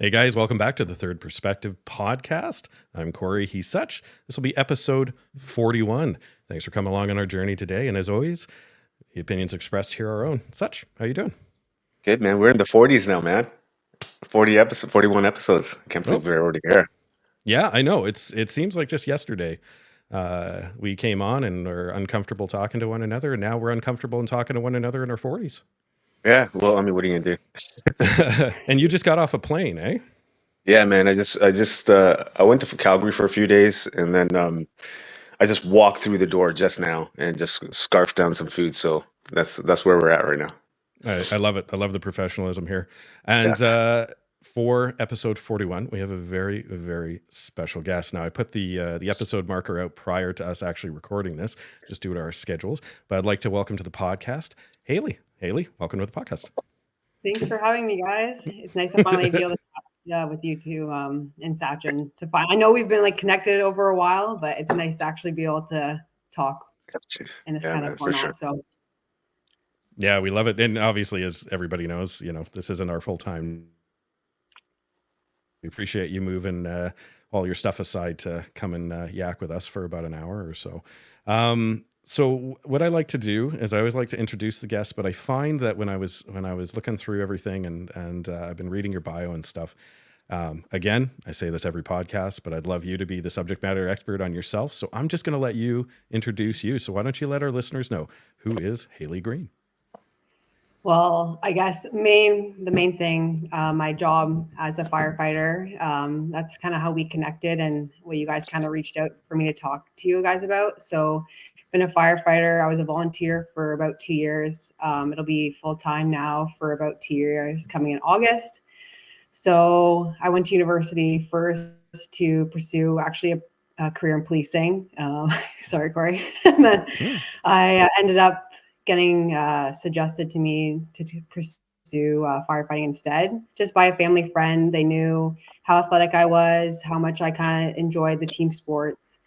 Hey guys, welcome back to the Third Perspective podcast. I'm Corey, he's Such. This will be episode 41. Thanks for coming along on our journey today. And as always, the opinions expressed here are our own. Such, how you doing? Good, man. We're in the 40s now, man. 41 episodes. I can't believe Oh, we're already here. yeah, I know. It seems like just yesterday we came on and are uncomfortable talking to one another, and now we're uncomfortable in talking to one another in our 40s. Yeah, well, I mean, what are you gonna do? And you just got off a plane, eh? Yeah, man. I went to Calgary for a few days, and then I just walked through the door just now and just scarfed down some food. So that's where we're at right now. I love it. I love the professionalism here. Yeah. And for episode 41, we have a very, very special guest. Now, I put the episode marker out prior to us actually recording this, just due to our schedules. But I'd like to welcome to the podcast, Hailey. Hailey, welcome to the podcast. Thanks for having me, guys. It's nice to finally be able to talk with you two and Sachin. I know we've been like connected over a while, but it's nice to actually be able to talk in this Yeah, kind man, of for format. sure. So Yeah, we love it. And obviously, as everybody knows, this isn't our full time. We appreciate you moving all your stuff aside to come and yak with us for about an hour or so. So what I like to do is I always like to introduce the guest, but I find that when I was looking through everything and I've been reading your bio and stuff. Again, I say this every podcast, but I'd love you to be the subject matter expert on yourself. So I'm just going to let you introduce you. So why don't you let our listeners know who is Hailey Green? well, I guess the main thing, my job as a firefighter, that's kind of how we connected and what you guys kind of reached out for me to talk to you guys about. So been a firefighter. I was a volunteer for about 2 years. It'll be full time now for about 2 years coming in August. So I went to university first to pursue actually a career in policing. Sorry, Corey. And then I ended up getting suggested to me to pursue firefighting instead, just by a family friend. They knew how athletic I was, how much I kind of enjoyed the team sports.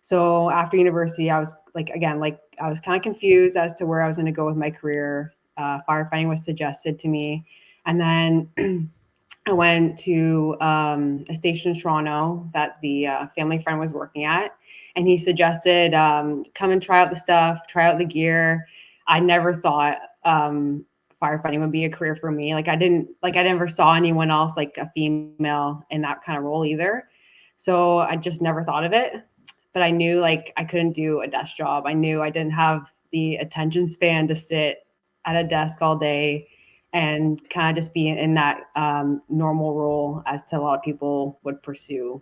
So after university, I was I was kind of confused as to where I was going to go with my career. Firefighting was suggested to me. And then I went to a station in Toronto that the family friend was working at. And he suggested, come and try out the stuff, try out the gear. I never thought firefighting would be a career for me. I never saw anyone else, like a female in that kind of role either. So I just never thought of it. But I knew like I couldn't do a desk job. I knew I didn't have the attention span to sit at a desk all day and kind of just be in that normal role as to a lot of people would pursue.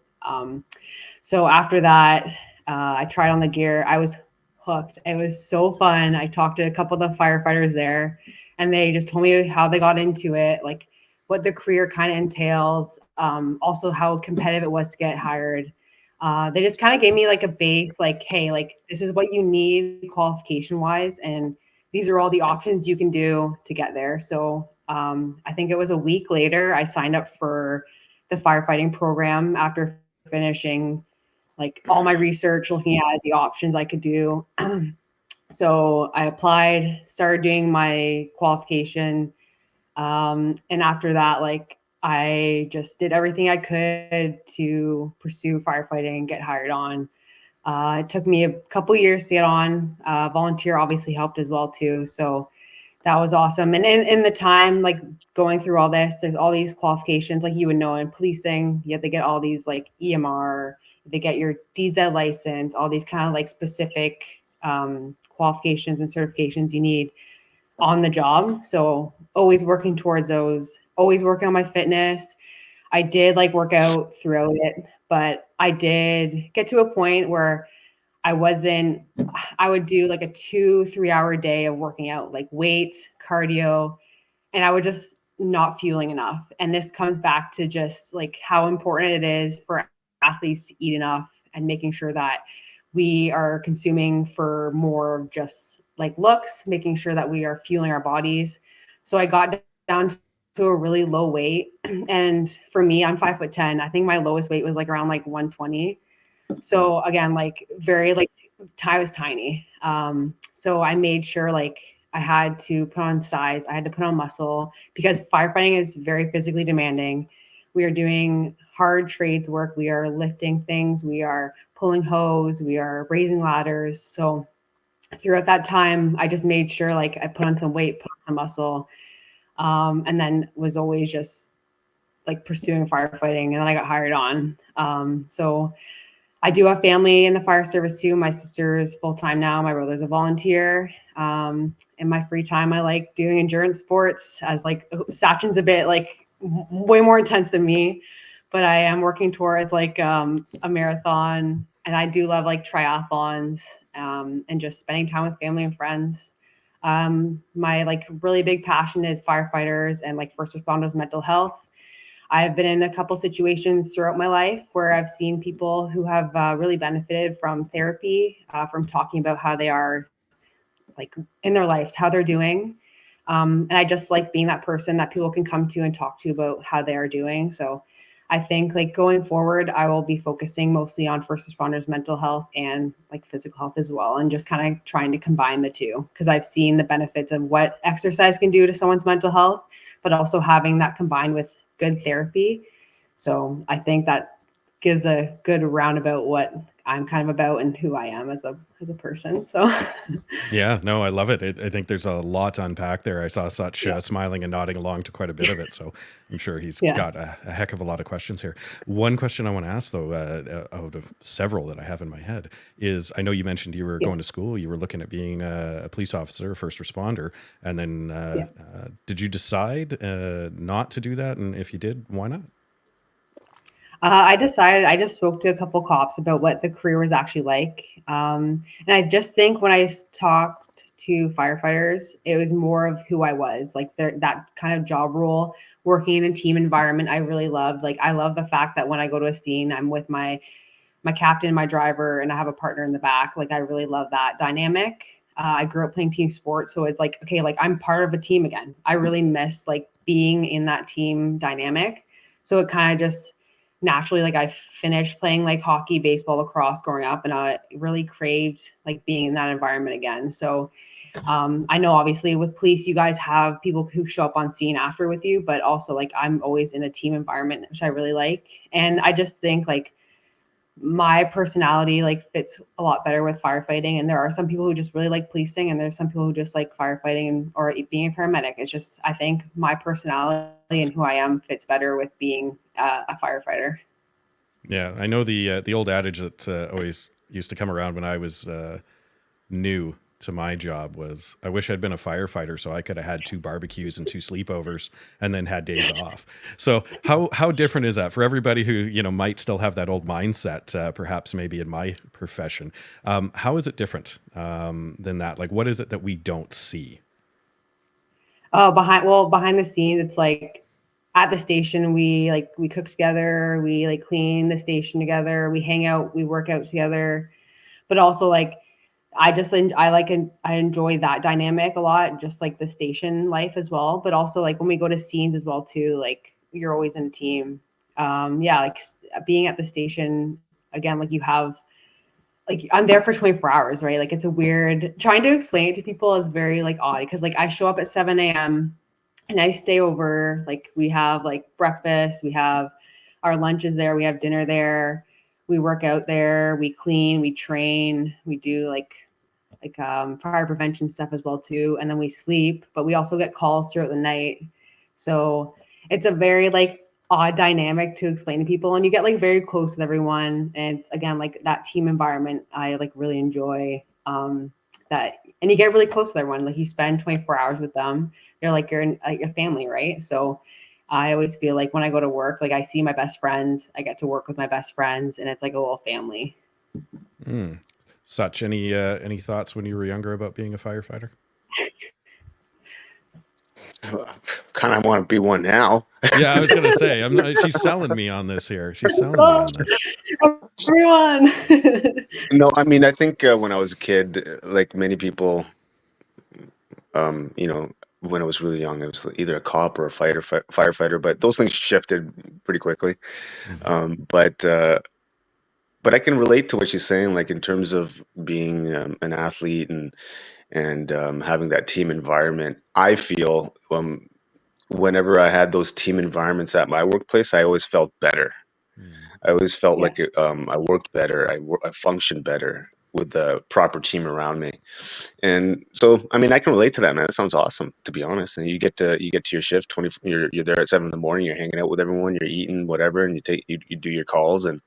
So after that, I tried on the gear. I was hooked. It was so fun. I talked to a couple of the firefighters there, and they just told me how they got into it, like what the career kind of entails, also how competitive it was to get hired. They just kind of gave me like a base, like, hey, like this is what you need qualification wise, and these are all the options you can do to get there. So I think it was a week later, I signed up for the firefighting program after finishing like all my research, looking at the options I could do. So I applied, started doing my qualification. And after that, like I just did everything I could to pursue firefighting and get hired on. It took me a couple years to get on. Volunteer obviously helped as well too. So that was awesome. And in the time, like going through all this, there's all these qualifications, like you would know in policing, you have to get all these like EMR, they get your DZ license, all these kind of like specific qualifications and certifications you need on the job. So always working towards those, always working on my fitness. I did like work out throughout it, but I did get to a point where I would do like a 2-3 hour day of working out, like weights, cardio, and I would just not fueling enough. And this comes back to just like how important it is for athletes to eat enough and making sure that we are consuming for more just like looks, making sure that we are fueling our bodies. So I got down to a really low weight. And for me, I'm 5'10". I think my lowest weight was like around like 120. So again, like very like I was tiny. So I made sure like I had to put on size, I had to put on muscle because firefighting is very physically demanding. we are doing hard trades work. We are lifting things. We are pulling hose. We are raising ladders. So throughout that time, I just made sure like I put on some weight, put on some muscle, and then was always just like pursuing firefighting. And then I got hired on. So I do have family in the fire service too. My sister is full time now. My brother's a volunteer. In my free time, I like doing endurance sports. As like Sachin's a bit like way more intense than me, but I am working towards like a marathon, and I do love like triathlons and just spending time with family and friends. My like really big passion is firefighters and like first responders mental health. I've been in a couple situations throughout my life where I've seen people who have really benefited from therapy, from talking about how they are like in their lives, how they're doing. And I just like being that person that people can come to and talk to about how they are doing. So I think like going forward, I will be focusing mostly on first responders mental health and like physical health as well, and just kind of trying to combine the two because I've seen the benefits of what exercise can do to someone's mental health, but also having that combined with good therapy. So I think that gives a good roundabout what I'm kind of about and who I am as a person. So Yeah, no, I love it. I think there's a lot to unpack there. I saw Such yeah, smiling and nodding along to quite a bit of it, so I'm sure he's yeah, got a heck of a lot of questions here. One question I want to ask, though, out of several that I have in my head, is I know you mentioned you were yeah, going to school, you were looking at being a police officer, first responder, and then yeah. did you decide not to do that? And if you did, why not? I decided I just spoke to a couple cops about what the career was actually like. And I just think when I talked to firefighters, it was more of who I was, like that kind of job role, working in a team environment. I really loved. Like I love the fact that when I go to a scene, I'm with my captain, my driver, and I have a partner in the back. Like I really love that dynamic. I grew up playing team sports, so it's like okay, like I'm part of a team again. I really miss like being in that team dynamic. So it kind of just naturally like I finished playing like hockey, baseball, lacrosse growing up, and I really craved like being in that environment again. So I know obviously with police, you guys have people who show up on scene after with you, but also like I'm always in a team environment, which I really like. And I just think like my personality like fits a lot better with firefighting. And there are some people who just really like policing, and there's some people who just like firefighting or being a paramedic. It's just I think my personality and who I am fits better with being a firefighter. Yeah, I know the old adage that always used to come around when I was new to my job was I wish I'd been a firefighter so I could have had two barbecues and two sleepovers and then had days off. So how different is that for everybody who might still have that old mindset, perhaps maybe in my profession? How is it different than that? Like, what is it that we don't see? Oh, behind the scenes, it's like at the station we cook together, we like clean the station together, we hang out, we work out together, but also like I enjoy that dynamic a lot, just like the station life as well. But also like when we go to scenes as well too, like you're always in a team. Yeah, like being at the station again, like you have like I'm there for 24 hours, right? Like it's a weird trying to explain it to people is very like odd because like I show up at 7 a.m. and I stay over. Like we have like breakfast, we have our lunches there, we have dinner there, we work out there, we clean, we train, we do like fire prevention stuff as well too, and then we sleep, but we also get calls throughout the night. So it's a very like odd dynamic to explain to people, and you get like very close with everyone, and it's again like that team environment I like really enjoy. That and you get really close with everyone, like you spend 24 hours with them, they're like you're in like a family, right? So I always feel like when I go to work, like I see my best friends, I get to work with my best friends, and it's like a little family. Mm. Such any thoughts when you were younger about being a firefighter? Kind of want to be one now. Yeah, I was gonna say I'm not. She's selling me on this here. She's selling me Oh, on this. everyone. No, I mean, I think when I was a kid, like many people, you know, when I was really young, it was either a cop or a firefighter, but those things shifted pretty quickly. Mhm. But I can relate to what she's saying, like in terms of being an athlete and having that team environment. I feel whenever I had those team environments at my workplace, I always felt better. Mm. I always felt Yeah. like I worked better. I functioned better with the proper team around me. And so, I mean, I can relate to that, man. That sounds awesome, to be honest. And you get to your shift 20. You're there at 7 in the morning. You're hanging out with everyone. You're eating whatever, and you do your calls, and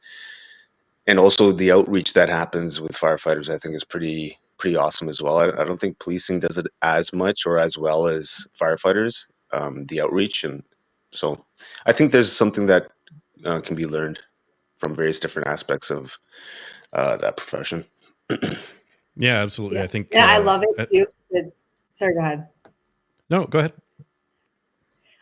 also the outreach that happens with firefighters, I think, is pretty awesome as well. I don't think policing does it as much or as well as firefighters. The outreach, and so I think there's something that can be learned from various different aspects of that profession. Yeah, absolutely. Yeah. I think Yeah, I love it too. It's sorry, go ahead. no, go ahead.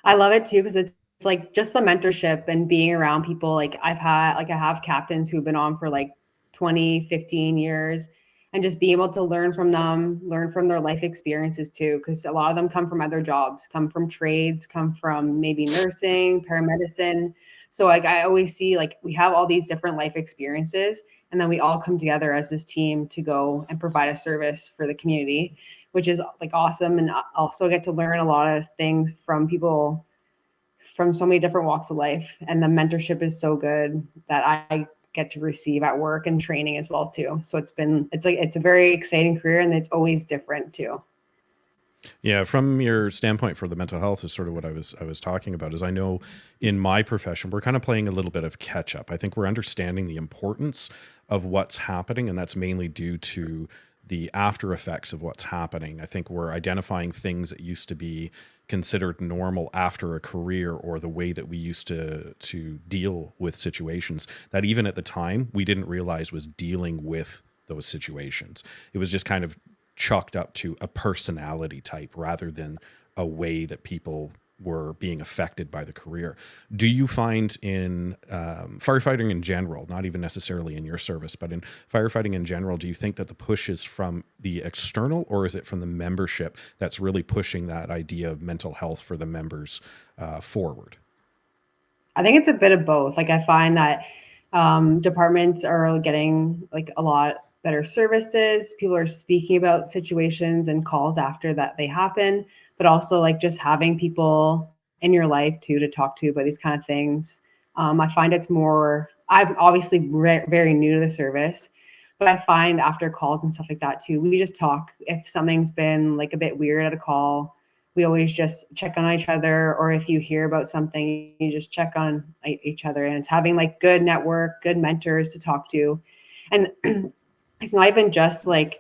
I love it too because it's like just the mentorship and being around people. I have captains who've been on for like 20, 15 years, and just being able to learn from them, learn from their life experiences too, because a lot of them come from other jobs, come from trades, come from maybe nursing, paramedicine. So like I always see like we have all these different life experiences, and then we all come together as this team to go and provide a service for the community, which is like awesome. And also get to learn a lot of things from people from so many different walks of life. And the mentorship is so good that I get to receive at work and training as well too. So it's a very exciting career, and it's always different too. Yeah, from your standpoint for the mental health is sort of what I was talking about. Is I know in my profession we're kind of playing a little bit of catch up. I think we're understanding the importance of what's happening, and that's mainly due to the after effects of what's happening. I think we're identifying things that used to be considered normal after a career, or the way that we used to deal with situations that even at the time we didn't realize was dealing with those situations. It was just kind of chalked up to a personality type rather than a way that people were being affected by the career. Do you find in firefighting in general, not even necessarily in your service, but in firefighting in general, do you think that the push is from the external, or is it from the membership that's really pushing that idea of mental health for the members forward? I think it's a bit of both. Like I find that departments are getting like a lot better services. People are speaking about situations and calls after that they happen, but also like just having people in your life too to talk to about these kind of things. I find it's more. I'm obviously very new to the service, but I find after calls and stuff like that too, we just talk. If something's been like a bit weird at a call, we always just check on each other, or if you hear about something, you just check on each other. And it's having like good network, good mentors to talk to. And it's not even just like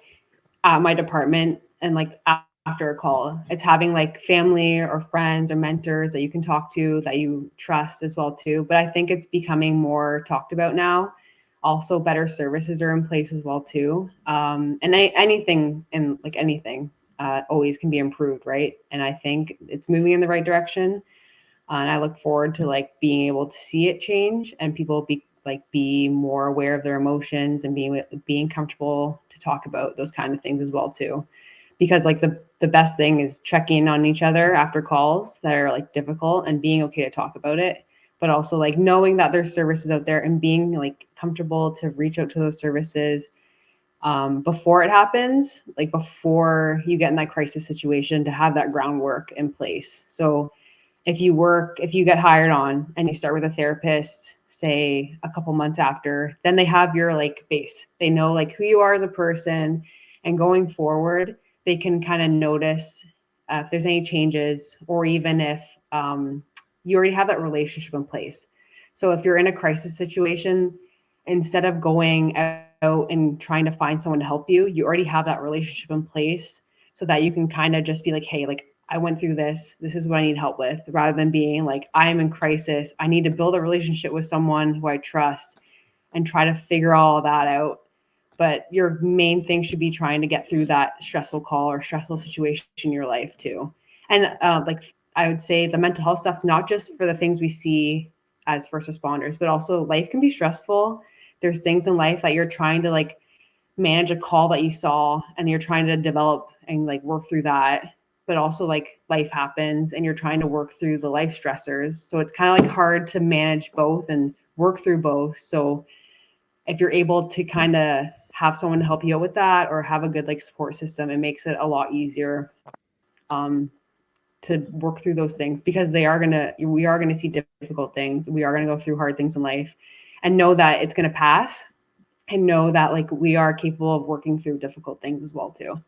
at my department and like after a call, it's having like family or friends or mentors that you can talk to that you trust as well too. But I think it's becoming more talked about now. Also better services are in place as well too. And anything in like anything always can be improved, right? And I think it's moving in the right direction. And I look forward to like being able to see it change and people be more aware of their emotions and being comfortable to talk about those kind of things as well too. Because like the best thing is checking on each other after calls that are like difficult and being okay to talk about it, but also like knowing that there's services out there and being like comfortable to reach out to those services before it happens, like before you get in that crisis situation, to have that groundwork in place. So if you get hired on and you start with a therapist, say a couple months after, then they have your like base. They know like who you are as a person, and going forward, they can kind of notice if there's any changes, or even if you already have that relationship in place. So if you're in a crisis situation, instead of going out and trying to find someone to help you, you already have that relationship in place, so that you can kind of just be like, hey, like I went through this. This is what I need help with, rather than being like, I am in crisis. I need to build a relationship with someone who I trust and try to figure all that out. But your main thing should be trying to get through that stressful call or stressful situation in your life too. And like I would say the mental health stuff is not just for the things we see as first responders, but also life can be stressful. There's things in life that you're trying to like manage a call that you saw, and you're trying to develop and like work through that, but also like life happens and you're trying to work through the life stressors, so it's kind of like hard to manage both and work through both. So if you're able to kind of have someone to help you out with that, or have a good like support system, it makes it a lot easier. um to work through those things, because we are gonna see difficult things. We are gonna go through hard things in life, and know that it's gonna pass, and know that like we are capable of working through difficult things as well too.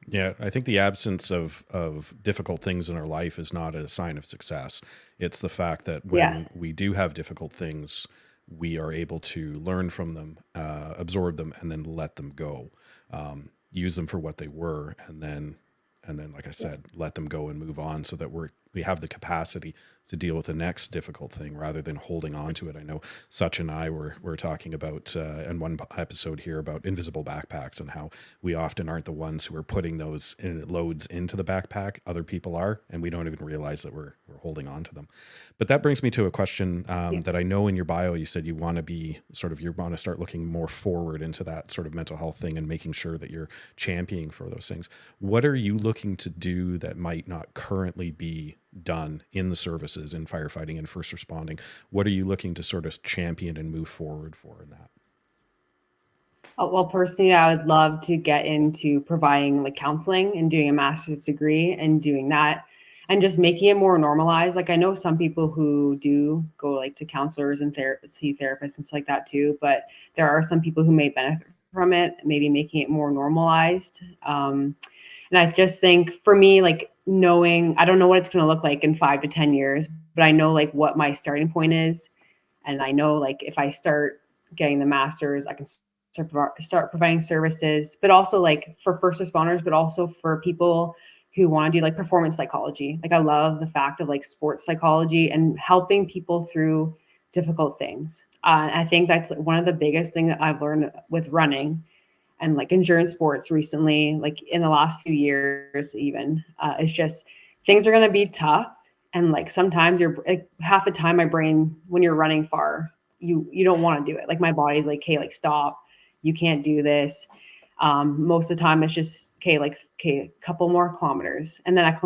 Yeah, I think the absence of difficult things in our life is not a sign of success. It's the fact that Yeah. when we do have difficult things, we are able to learn from them, absorb them, and then let them go. Use them for what they were, and then, like I said, let them go and move on, so that we have the capacity to deal with the next difficult thing rather than holding on to it. I know Such and I were talking about in one episode here about invisible backpacks, and how we often aren't the ones who are putting those loads into the backpack. Other people are, and we don't even realize that we're holding on to them. But that brings me to a question that I know in your bio you said you want to start looking more forward into that sort of mental health thing and making sure that you're championing for those things. What are you looking to do that might not currently be done in the services, in firefighting and first responding? What are you looking to sort of champion and move forward for in that? Well, personally, I would love to get into providing like counseling and doing a master's degree and doing that, and just making it more normalized. Like I know some people who do go like to counselors and see therapists and stuff like that too, but there are some people who may benefit from it, maybe making it more normalized. And I just think for me, like knowing, I don't know what it's going to look like in 5 to 10 years, but I know like what my starting point is. And I know like if I start getting the master's, I can start providing services, but also like for first responders, but also for people who want to do like performance psychology. Like I love the fact of like sports psychology and helping people through difficult things. I think that's one of the biggest things that I've learned with running and like endurance sports recently, like in the last few years, even it's just things are going to be tough. And like sometimes you're like half the time my brain, when you're running far, you don't want to do it. Like my body's like, hey, like stop, you can't do this. Most of the time it's just okay, a couple more kilometers, and then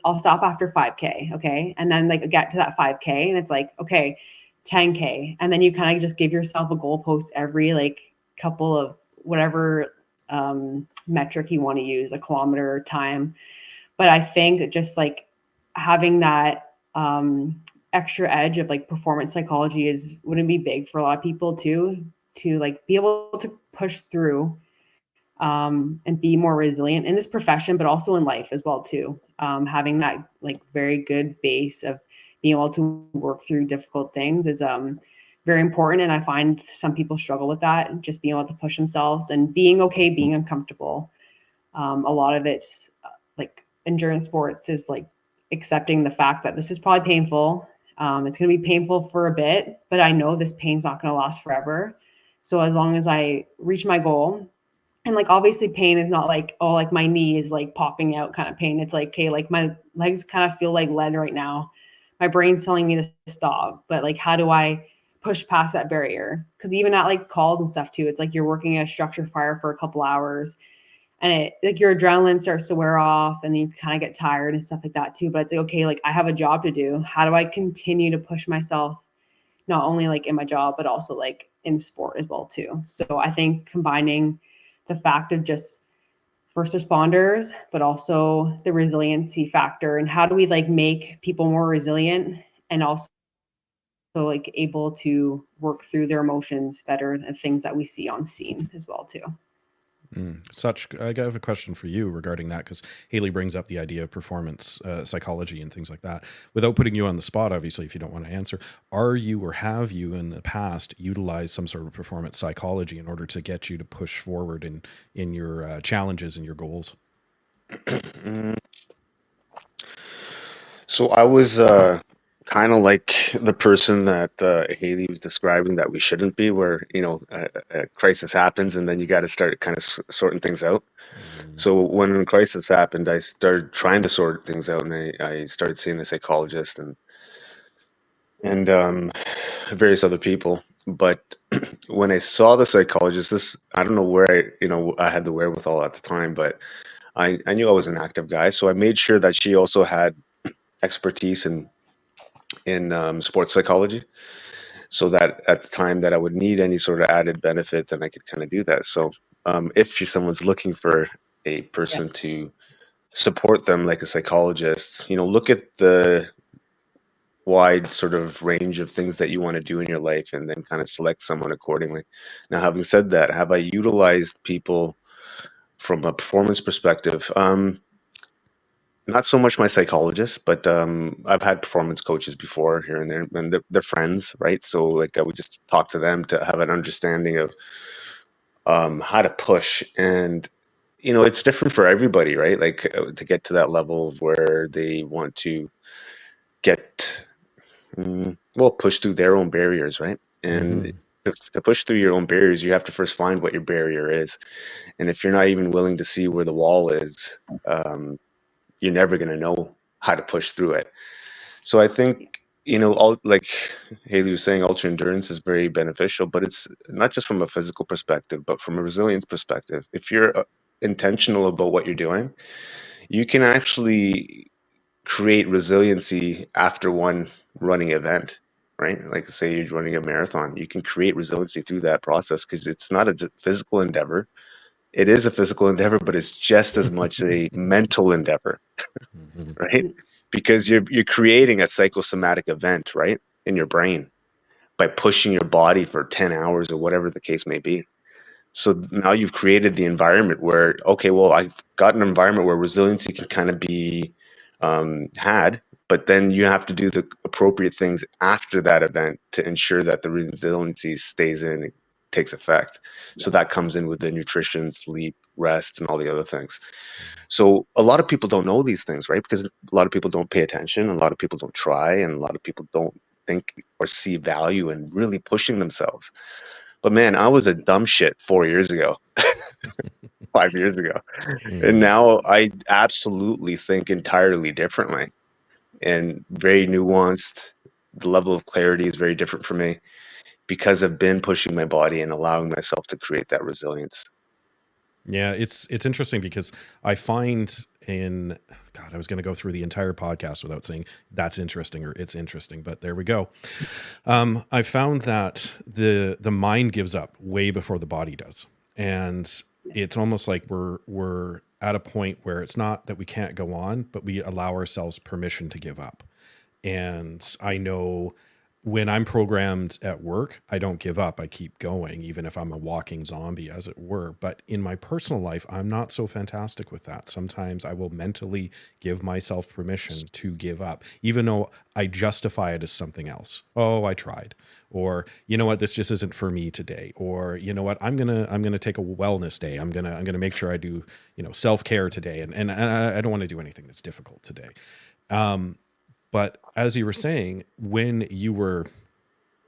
I'll stop after 5K, okay, and then like get to that 5K, and it's like okay, 10K, and then you kind of just give yourself a goalpost every like couple of whatever metric you want to use, a kilometer time. But I think that just like having that extra edge of like performance psychology wouldn't be big for a lot of people too, to like be able to push through and be more resilient in this profession, but also in life as well too. Having that like very good base of being able to work through difficult things is very important. And I find some people struggle with that, and just being able to push themselves and being okay, being uncomfortable. A lot of it's like endurance sports is like accepting the fact that this is probably painful. It's going to be painful for a bit, but I know this pain's not going to last forever. So as long as I reach my goal, and like obviously pain is not like, oh, like my knee is like popping out kind of pain. It's like, okay, like my legs kind of feel like lead right now. My brain's telling me to stop, but like how do I push past that barrier? Because even at like calls and stuff too, it's like you're working a structure fire for a couple hours, and it like your adrenaline starts to wear off, and you kind of get tired and stuff like that too. But it's like, okay, like I have a job to do. How do I continue to push myself, not only like in my job, but also like in sport as well too? So I think combining the fact of just first responders, but also the resiliency factor, and how do we like make people more resilient, and also like able to work through their emotions better, and things that we see on scene as well too. I have a question for you regarding that, because Hailey brings up the idea of performance psychology and things like that. Without putting you on the spot, obviously, if you don't want to answer, are you or have you in the past utilized some sort of performance psychology in order to get you to push forward in your challenges and your goals? So I was kind of like the person that Haley was describing that we shouldn't be, where a crisis happens and then you got to start kind of sorting things out. So when a crisis happened, I started trying to sort things out, and I started seeing a psychologist and various other people. But when I saw the psychologist, I don't know where I had the wherewithal at the time, but I knew I was an active guy, so I made sure that she also had expertise in sports psychology, so that at the time that I would need any sort of added benefit, then I could kind of do that. So if someone's looking for a Yeah. person to support them like a psychologist. Look at the wide sort of range of things that you want to do in your life and then kind of select someone accordingly. Now, having said that, have I utilized people from a performance perspective? Not so much my psychologist, but I've had performance coaches before here and there, and they're friends, right? So like I would just talk to them to have an understanding of how to push. And it's different for everybody, right? Like to get to that level where they want to get well, push through their own barriers, right? And Hmm. to push through your own barriers, you have to first find what your barrier is. And if you're not even willing to see where the wall is, um, you're never going to know how to push through it. So I think, all like Haley was saying, ultra endurance is very beneficial, but it's not just from a physical perspective, but from a resilience perspective. If you're intentional about what you're doing, you can actually create resiliency after one running event, right? Like say you're running a marathon, you can create resiliency through that process because it's not a physical endeavor. It is a physical endeavor, but it's just as much a mental endeavor, Hmm. right? Because you're creating a psychosomatic event, right, in your brain by pushing your body for 10 hours or whatever the case may be. So now you've created the environment where, okay, well, I've got an environment where resiliency can kind of be had, but then you have to do the appropriate things after that event to ensure that the resiliency stays in and takes effect. Yeah. So that comes in with the nutrition, sleep, rest, and all the other things. So a lot of people don't know these things, right? Because a lot of people don't pay attention, a lot of people don't try, and a lot of people don't think or see value in really pushing themselves. But man, I was a dumb shit 4 years ago, 5 years ago. And Hmm. now I absolutely think entirely differently and very nuanced. The level of clarity is very different for me because I've been pushing my body and allowing myself to create that resilience. Yeah, it's interesting because I find in God, I was going to go through the entire podcast without saying that's interesting or it's interesting, but there we go. I found that the mind gives up way before the body does, and Yeah. it's almost like we're at a point where it's not that we can't go on, but we allow ourselves permission to give up. And I know when I'm programmed at work, I don't give up. I keep going, even if I'm a walking zombie, as it were. But in my personal life, I'm not so fantastic with that. Sometimes I will mentally give myself permission to give up, even though I justify it as something else. Oh, I tried. Or, you know what, this just isn't for me today. Or, you know what, I'm gonna take a wellness day. I'm gonna make sure I do, self-care today. And I don't want to do anything that's difficult today. But as you were saying, when you were,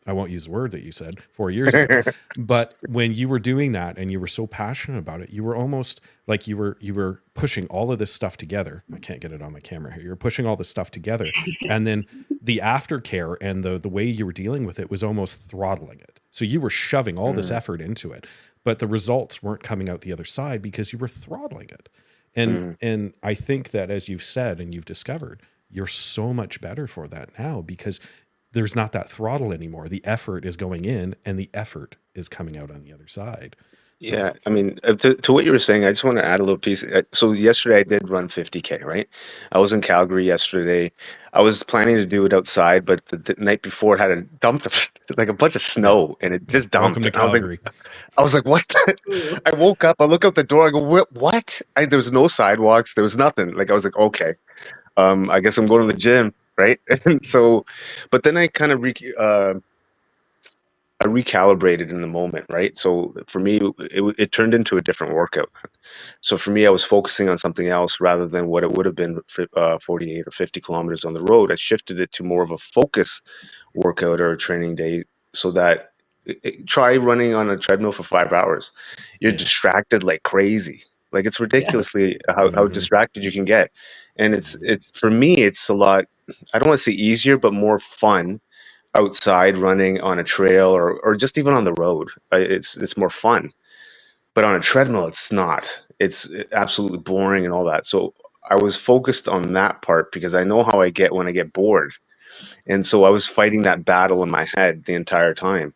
I won't use the word that you said 4 years ago, but when you were doing that and you were so passionate about it, you were almost like you were pushing all of this stuff together. I can't get it on my camera here. You're pushing all this stuff together, and then the aftercare and the way you were dealing with it was almost throttling it. So you were shoving all this Mm, effort into it, but the results weren't coming out the other side because you were throttling it. And mm. and I think that as you've said and you've discovered, you're so much better for that now because there's not that throttle anymore. The effort is going in and the effort is coming out on the other side. So, Yeah, I mean, to what you were saying, I just want to add a little piece. So yesterday I did run 50K, right? I was in Calgary yesterday. I was planning to do it outside, but the night before it had a dumped like a bunch of yeah. snow, and it Yeah. just Welcome dumped. to And I was like, Calgary. what? Ooh. I woke up, I look out the door, I go, what? There was no sidewalks, there was nothing. Like I was like, okay, I guess I'm going to the gym, right? And so, but then I kind of I recalibrated in the moment, right? So for me, it turned into a different workout. So for me, I was focusing on something else rather than what it would have been 48 or 50 kilometers on the road. I shifted it to more of a focus workout or a training day so that try running on a treadmill for 5 hours. You're Yeah. distracted like crazy. Like it's Yeah. ridiculously how Hmm. distracted you can get. And Hmm. it's for me, it's a lot, I don't want to say easier, but more fun outside running on a trail or just even on the road. It's more fun. But on a treadmill, it's not. It's absolutely boring and all that. So I was focused on that part because I know how I get when I get bored. And so I was fighting that battle in my head the entire time,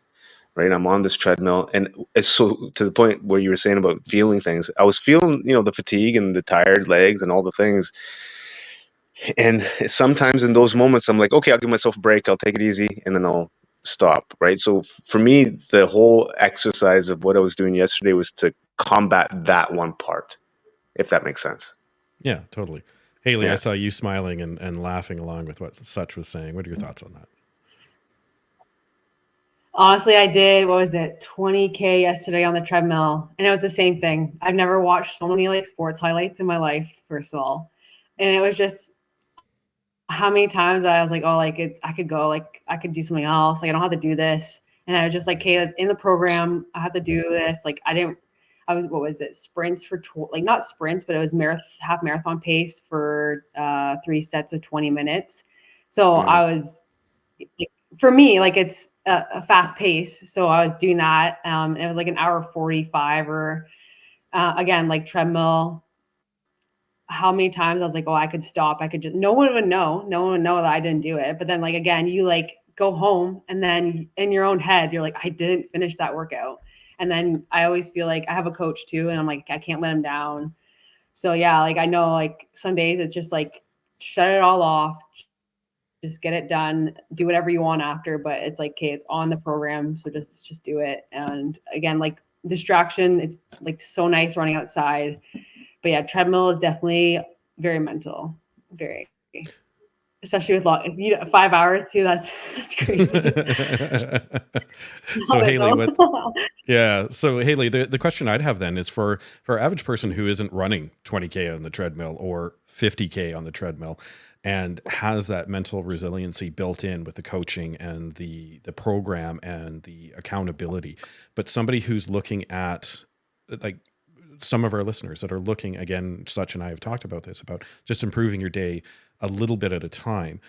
right? I'm on this treadmill, and it's so to the point where you were saying about feeling things. I was feeling, the fatigue and the tired legs and all the things. And sometimes in those moments, I'm like, okay, I'll give myself a break. I'll take it easy, and then I'll stop, right? So for me, the whole exercise of what I was doing yesterday was to combat that one part, if that makes sense. Yeah, totally. Hailey, I Yeah. saw you smiling and laughing along with what Such was saying. What are your thoughts on that? Honestly, I did, what was it, 20K yesterday on the treadmill. And it was the same thing. I've never watched so many like sports highlights in my life, first of all. And it was just how many times I was like, oh, like I could go, like I could do something else. Like I don't have to do this. And I was just like, okay, in the program, I have to do this. Like I was, what was it? Sprints for, like not sprints, but it was half marathon pace for 3 sets of 20 minutes. So I was, for me, like it's a fast pace. So I was doing that. And it was like an hour 45 or again, like treadmill. How many times I was like, oh, I could stop. I could just, no one would know. No one would know that I didn't do it. But then like, again, you like go home and then in your own head, you're like, I didn't finish that workout. And then I always feel like I have a coach too. And I'm like, I can't let him down. So yeah, like I know like some days it's just like, shut it all off, just get it done, do whatever you want after, but it's like, okay, it's on the program, so just do it. And again, like distraction, it's like so nice running outside, but yeah, treadmill is definitely very mental, very, especially with 5 hours too. That's crazy. So Hailey, so Hailey, the question I'd have then is for average person who isn't running 20K on the treadmill or 50K on the treadmill and has that mental resiliency built in with the coaching and the program and the accountability, but somebody who's looking at, like, some of our listeners that are looking, again, Such and I have talked about this, about just improving your day a little bit at a time.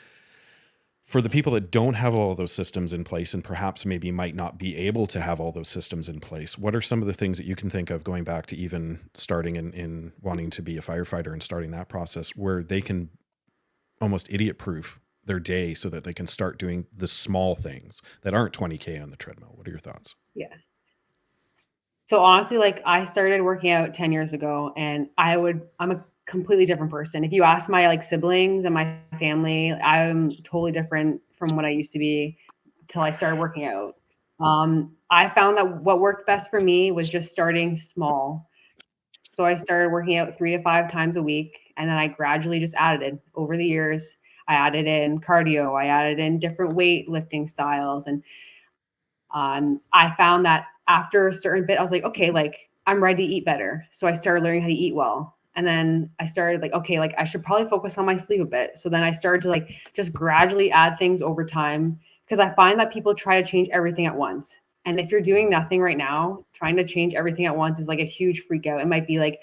For the people that don't have all of those systems in place and perhaps maybe might not be able to have all those systems in place, what are some of the things that you can think of, going back to even starting in wanting to be a firefighter and starting that process, where they can almost idiot proof their day so that they can start doing the small things that aren't 20K on the treadmill? What are your thoughts? Yeah. So honestly, like I started working out 10 years ago and I'm a completely different person. If you ask my like siblings and my family, I'm totally different from what I used to be till I started working out. I found that what worked best for me was just starting small. So I started working out 3 to 5 times a week, and then I gradually just added in over the years. I added in cardio, I added in different weightlifting styles, and I found that after a certain bit, I was like, okay, like I'm ready to eat better. So I started learning how to eat well. And then I started like, okay, like I should probably focus on my sleep a bit. So then I started to like just gradually add things over time, because I find that people try to change everything at once. And if you're doing nothing right now, trying to change everything at once is like a huge freak out. It might be like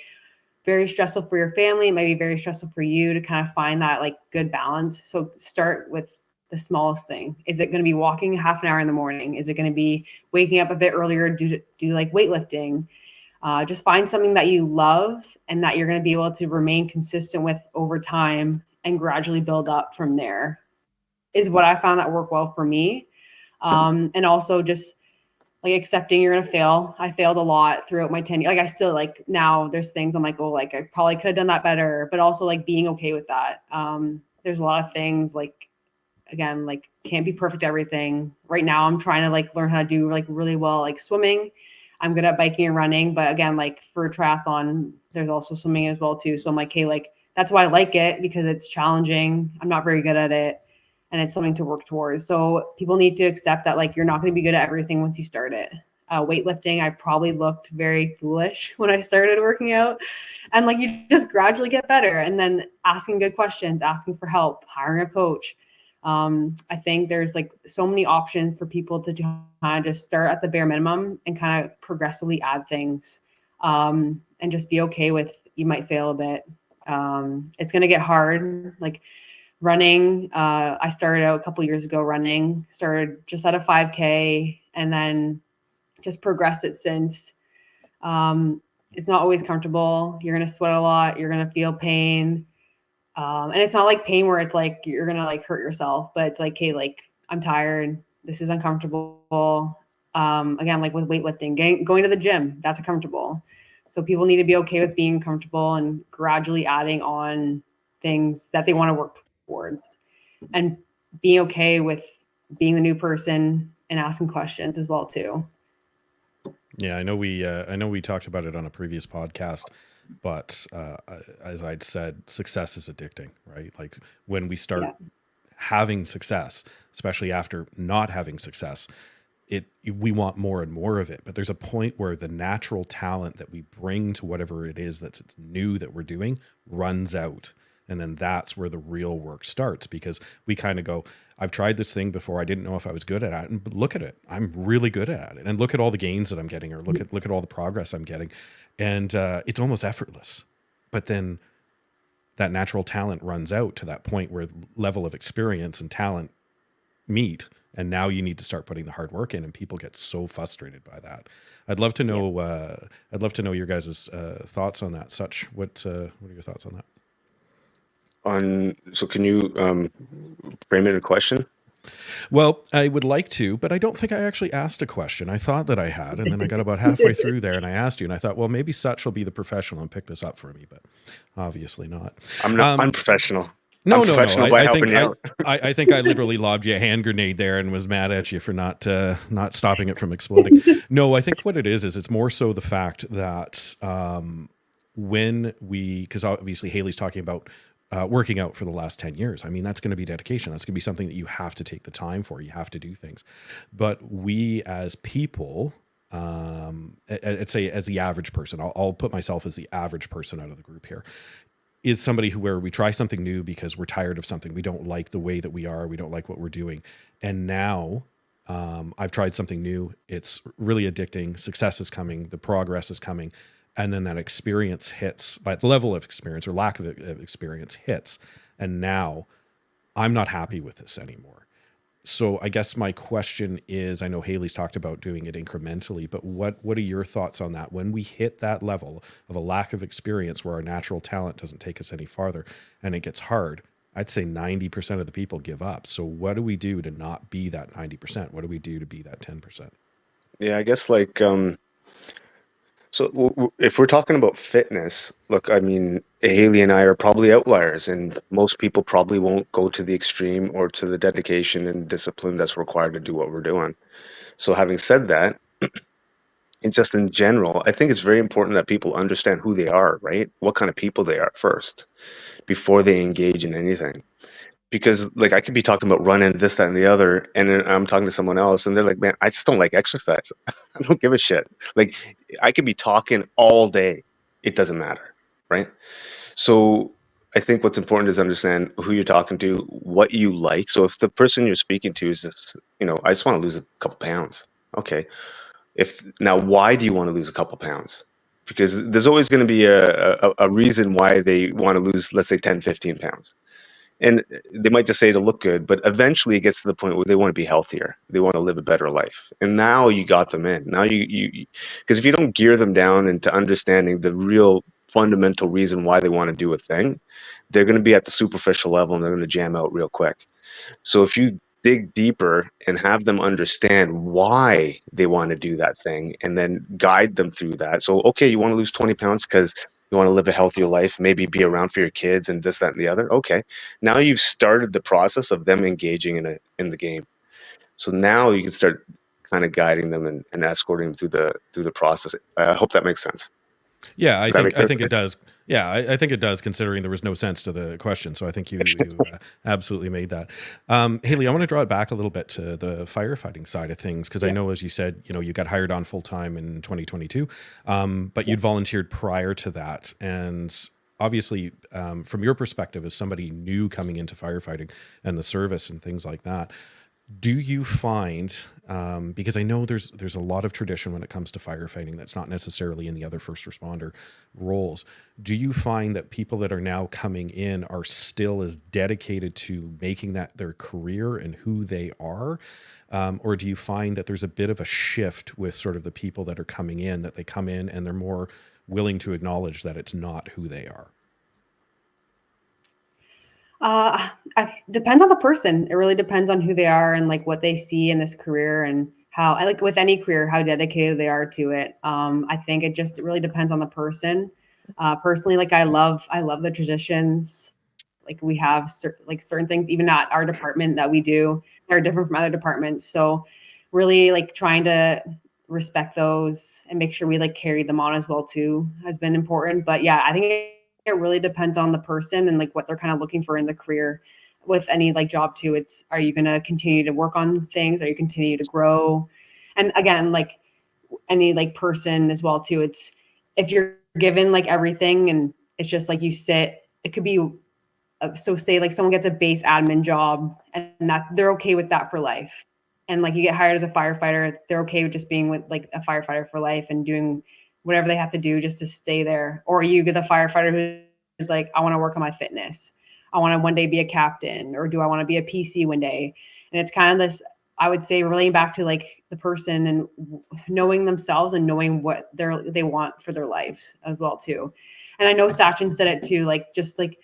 very stressful for your family. It might be very stressful for you to kind of find that like good balance. So start with the smallest thing. Is it going to be walking half an hour in the morning? Is it going to be waking up a bit earlier, do like weightlifting? Just find something that you love and that you're going to be able to remain consistent with over time and gradually build up from there, is what I found that worked well for me. And also just like accepting you're going to fail. I failed a lot throughout my tenure. Like I still like now there's things I'm like, oh, like I probably could have done that better, but also like being okay with that. There's a lot of things like, again, like can't be perfect at everything. Right now I'm trying to like learn how to do like really well, like swimming. I'm good at biking and running, but again, like for triathlon, there's also swimming as well too. So I'm like, hey, like that's why I like it, because it's challenging. I'm not very good at it, and it's something to work towards. So people need to accept that like you're not going to be good at everything once you start it. Weightlifting, I probably looked very foolish when I started working out, and like you just gradually get better, and then asking good questions, asking for help, hiring a coach. I think there's like so many options for people to kind of just start at the bare minimum and kind of progressively add things, and just be okay with you might fail a bit. It's going to get hard. Like running, I started out a couple years ago running, started just at a 5K and then just progressed it since. It's not always comfortable. You're going to sweat a lot. You're going to feel pain. And it's not like pain where it's like you're gonna like hurt yourself, but it's like, hey, like I'm tired. This is uncomfortable. Again, like with weightlifting, going to the gym, that's comfortable. So people need to be okay with being comfortable and gradually adding on things that they want to work towards, and being okay with being the new person and asking questions as well too. Yeah, I know we talked about it on a previous podcast, but as I'd said, success is addicting, right? Like when we start Yeah. having success, especially after not having success, we want more and more of it. But there's a point where the natural talent that we bring to whatever it is that's new that we're doing runs out. And then that's where the real work starts, because we kind of go, I've tried this thing before. I didn't know if I was good at it. And look at it. I'm really good at it. And look at all the gains that I'm getting, or look at all the progress I'm getting. And it's almost effortless. But then that natural talent runs out to that point where level of experience and talent meet. And now you need to start putting the hard work in, and people get so frustrated by that. I'd love to know. I'd love to know your guys' thoughts on that. What are your thoughts on that? So can you frame it in a question? Well, I would like to, but I don't think I actually asked a question. I thought that I had, and then I got about halfway through there and I asked you, and I thought, well, maybe Sutch will be the professional and pick this up for me, but obviously not. I'm not unprofessional. No, I'm no, no. professional by helping you out. I think I literally lobbed you a hand grenade there and was mad at you for not stopping it from exploding. No, I think what it is it's more so the fact that because obviously Hailey's talking about working out for the last 10 years. I mean, that's going to be dedication. That's going to be something that you have to take the time for. You have to do things. But we as people, I'd say as the average person, I'll put myself as the average person out of the group here, is somebody where we try something new because we're tired of something. We don't like the way that we are. We don't like what we're doing. And now I've tried something new. It's really addicting. Success is coming. The progress is coming. And then that experience hits, that level of experience or lack of experience hits. And now I'm not happy with this anymore. So I guess my question is, I know Hailey's talked about doing it incrementally, but what are your thoughts on that? When we hit that level of a lack of experience where our natural talent doesn't take us any farther and it gets hard, I'd say 90% of the people give up. So what do we do to not be that 90%? What do we do to be that 10%? Yeah, I guess like if we're talking about fitness, look, I mean, Haley and I are probably outliers, and most people probably won't go to the extreme or to the dedication and discipline that's required to do what we're doing. So having said that, and just in general, I think it's very important that people understand who they are, right? What kind of people they are first before they engage in anything. Because like I could be talking about running this, that, and the other, and then I'm talking to someone else, and they're like, "Man, I just don't like exercise. I don't give a shit." Like I could be talking all day, it doesn't matter, right? So I think what's important is understand who you're talking to, what you like. So if the person you're speaking to is this, I just want to lose a couple pounds. Okay. Now, why do you want to lose a couple pounds? Because there's always going to be a reason why they want to lose, let's say 10, 15 pounds. And they might just say to look good, but eventually it gets to the point where they want to be healthier. They want to live a better life. And now you got them in. Now because if you don't gear them down into understanding the real fundamental reason why they want to do a thing, they're going to be at the superficial level and they're going to jam out real quick. So if you dig deeper and have them understand why they want to do that thing and then guide them through that. So, okay, you want to lose 20 pounds because you want to live a healthier life, maybe be around for your kids and this, that, and the other. Okay. Now you've started the process of them engaging in the game. So now you can start kind of guiding them and escorting them through the process. I hope that makes sense. Yeah, I think it does. Yeah, I think it does, considering there was no sense to the question. So I think you absolutely made that. Hailey, I want to draw it back a little bit to the firefighting side of things, because I know, as you said, you got hired on full time in 2022, but you'd volunteered prior to that. And obviously, from your perspective as somebody new coming into firefighting and the service and things like that, do you find, because I know there's a lot of tradition when it comes to firefighting that's not necessarily in the other first responder roles, do you find that people that are now coming in are still as dedicated to making that their career and who they are? Or do you find that there's a bit of a shift with sort of the people that are coming in, that they come in and they're more willing to acknowledge that it's not who they are? Depends on the person. It really depends on who they are and like what they see in this career and how I like with any career, how dedicated they are to it. I think it really depends on the person. Personally, like I love the traditions. Like we have certain things, even at our department that we do, that are different from other departments. So really like trying to respect those and make sure we like carry them on as well too has been important. But yeah, I think it really depends on the person and like what they're kind of looking for in the career. With any like job too, it's, are you going to continue to work on things? Are you continue to grow? And again, like any like person as well too, it's, if you're given like everything and it's just like you sit, it could be so say like someone gets a base admin job and that they're okay with that for life, and like you get hired as a firefighter, they're okay with just being with like a firefighter for life and doing whatever they have to do just to stay there. Or you get the firefighter who's like, I want to work on my fitness, I want to one day be a captain, or do I want to be a PC one day? And it's kind of this, I would say, relating back to like the person and knowing themselves and knowing what they want for their life as well too. And I know Sachin said it too, like just like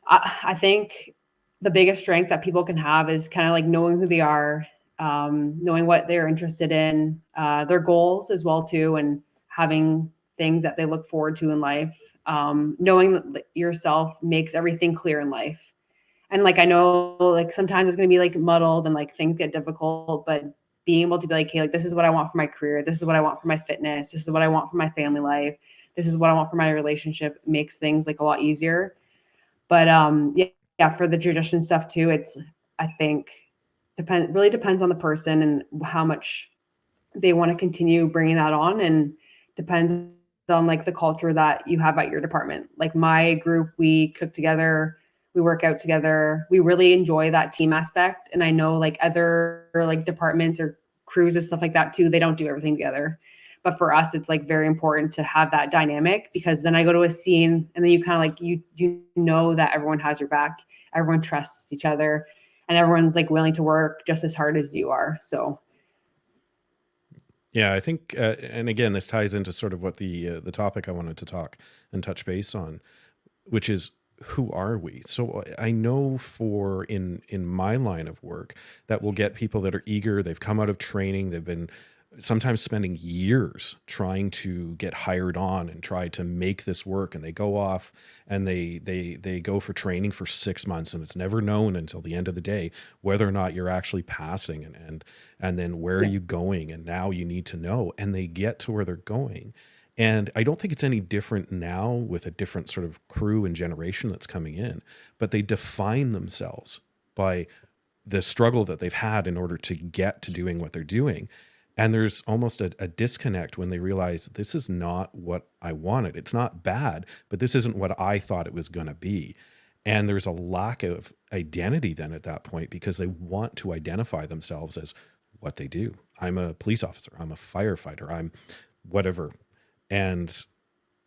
I think the biggest strength that people can have is kind of like knowing who they are, knowing what they're interested in, their goals as well too, and having things that they look forward to in life. Knowing that yourself makes everything clear in life. And like I know like sometimes it's going to be like muddled and like things get difficult, but being able to be like, hey, like this is what I want for my career, this is what I want for my fitness, this is what I want for my family life, this is what I want for my relationship, makes things like a lot easier. But yeah, for the tradition stuff too, it's, I think really depends on the person and how much they want to continue bringing that on, and depends on like the culture that you have at your department. Like my group, we cook together, we work out together, we really enjoy that team aspect. And I know like other like departments or crews and stuff like that too, they don't do everything together. But for us, it's like very important to have that dynamic, because then I go to a scene and then you kind of like you know that everyone has your back, everyone trusts each other, and everyone's like willing to work just as hard as you are. So Yeah, I think, and again, this ties into sort of what the topic I wanted to talk and touch base on, which is, who are we? So I know for in my line of work that we'll get people that are eager, they've come out of training, they've been sometimes spending years trying to get hired on and try to make this work, and they go off and they go for training for 6 months, and it's never known until the end of the day whether or not you're actually passing, and then where are you going, and now you need to know, and they get to where they're going. And I don't think it's any different now with a different sort of crew and generation that's coming in, but they define themselves by the struggle that they've had in order to get to doing what they're doing. And there's almost a disconnect when they realize this is not what I wanted. It's not bad, but this isn't what I thought it was going to be. And there's a lack of identity then at that point, because they want to identify themselves as what they do. I'm a police officer, I'm a firefighter, I'm whatever. And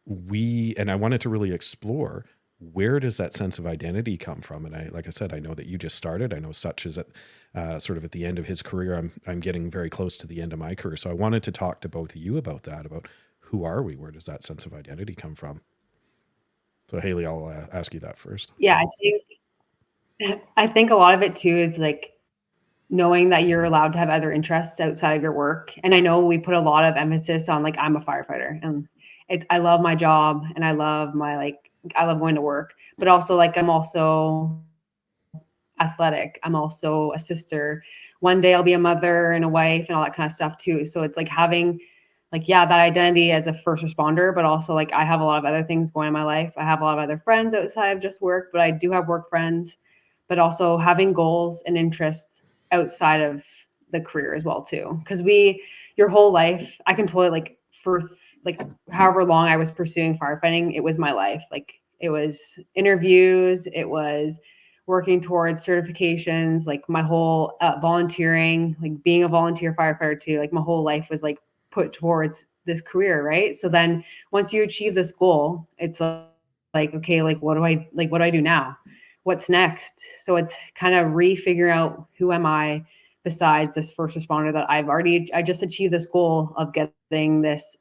I wanted to really explore, where does that sense of identity come from? And like I said, I know that you just started. I know Such is at sort of at the end of his career. I'm getting very close to the end of my career. So I wanted to talk to both of you about that, about who are we? Where does that sense of identity come from? So Hailey, I'll ask you that first. yeah, I think a lot of it too is like knowing that you're allowed to have other interests outside of your work. And I know we put a lot of emphasis on like, I'm a firefighter and I love my job and I love I love going to work, but also like I'm also athletic. I'm also a sister. One day I'll be a mother and a wife and all that kind of stuff too. So it's like having like, yeah, that identity as a first responder, but also like I have a lot of other things going in my life. I have a lot of other friends outside of just work, but I do have work friends, but also having goals and interests outside of the career as well too. Because your whole life, I can totally like however long I was pursuing firefighting, it was my life. Like it was interviews, it was working towards certifications, like my whole volunteering, like being a volunteer firefighter too. Like my whole life was like put towards this career, right? So then once you achieve this goal, it's like, okay, like what do I do now? What's next? So it's kind of refigure out, who am I besides this first responder that I just achieved this goal of getting this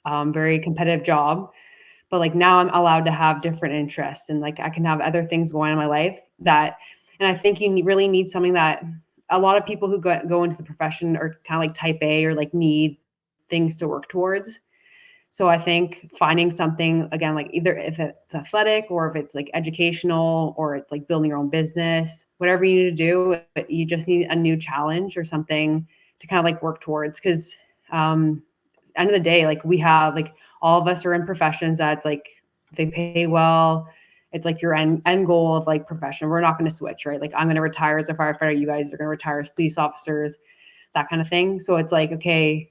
very competitive job. But like now I'm allowed to have different interests and like I can have other things going on in my life and I think you really need something that a lot of people who go into the profession are kind of like type A or like need things to work towards. So I think finding something, again, like either if it's athletic or if it's like educational or it's like building your own business, whatever you need to do, you just need a new challenge or something to kind of like work towards. Because end of the day, like we have like all of us are in professions that's like they pay well. It's like your end goal of like profession. We're not going to switch, right? Like I'm going to retire as a firefighter. You guys are going to retire as police officers, that kind of thing. So it's like, okay,